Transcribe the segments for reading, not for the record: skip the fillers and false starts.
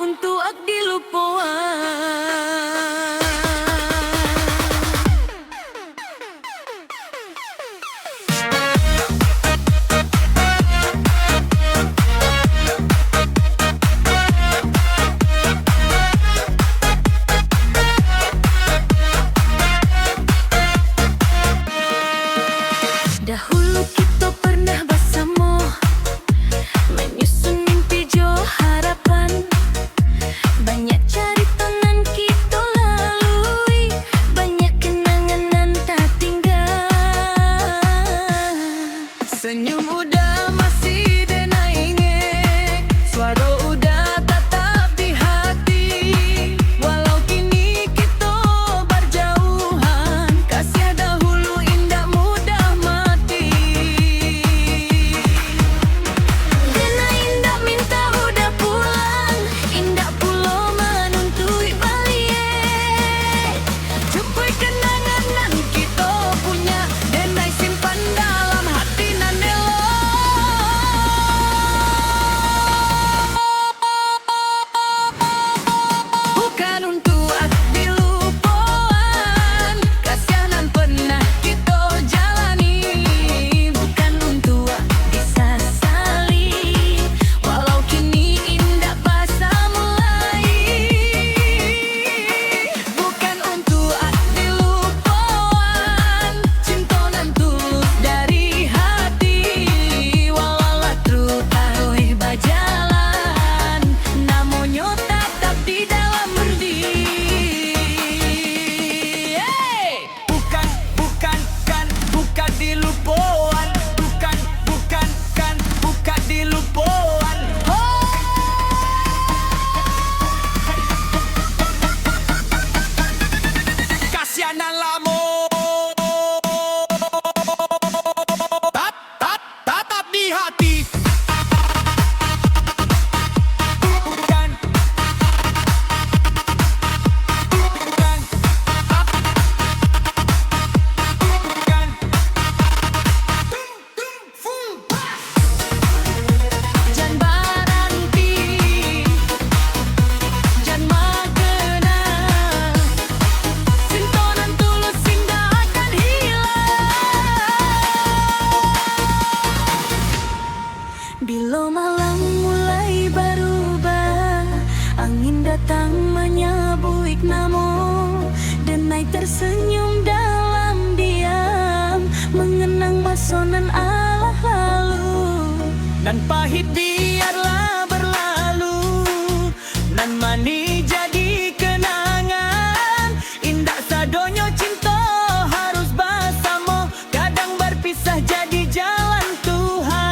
untuk di lupoan. Dahulu kita pernah bersama, menyusun mimpi jo harapan. Banyak cerita nan kita lalui, banyak kenangan nan tak tinggal. Senyum udah masih dena ingat, suara udah tetap di hati. Walau kini kita berjauhan, kasih dahulu indah mudah mati. Dena indah minta udah pulang, indah pulau menuntui balik. Jumpai kenangan nan kita punya, dena simpan dalam hati nan elo. Bukan untuk di lupoan, kasihan pernah kita jalani. Bukan untuk disesali, walau kini indah bahasa mulai. Bukan untuk di lupoan, cinta nan tulus dari hati. Walau latru taruh berjalan, namanya tetap di dalam bendi. Bukan di lupoan, bukan di lupoan. Kasianan lamo, tatap di hati. Bukan, Jan baranti, jan magena, cinta nan tulus indah akan hilang. Bila malam mulai berubah, angin datang menyabuik namo, denai tersenyum dalam diam, mengenang masa nan alah lalu. nan pahit biarlah berlalu, nan manis jadi kenangan. Indah sadonyo cinta harus bersama, kadang berpisah jadi jalan Tuhan.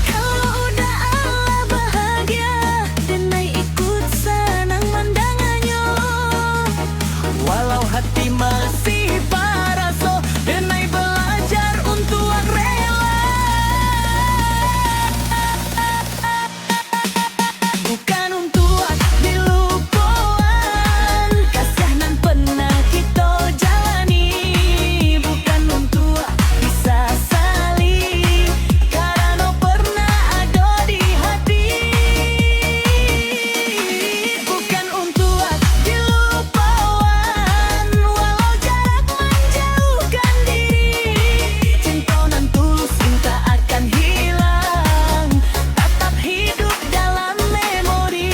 Kalau udah Allah bahagia, denai ikut senang mandangannya. Walau hati masih paraso, denai belajar untuk rela. Bukan untuk di lupoan, kasihan pernah kita jalani. Bukan untuk disesali, karena pernah ada di hati. Bukan untuk di lupoan, walau jarak menjauhkan diri. Cinta nan tulus tak akan hilang, tetap hidup dalam memori.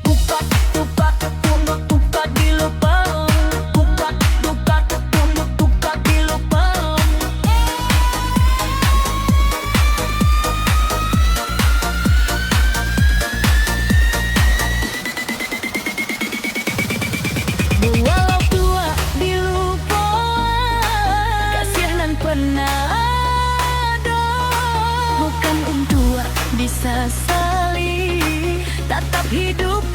Buka di lupoan, buka di lupoan. Walau tua di lupoan, kasihan pernah ada. Bukan untuk disesali, tetap hidup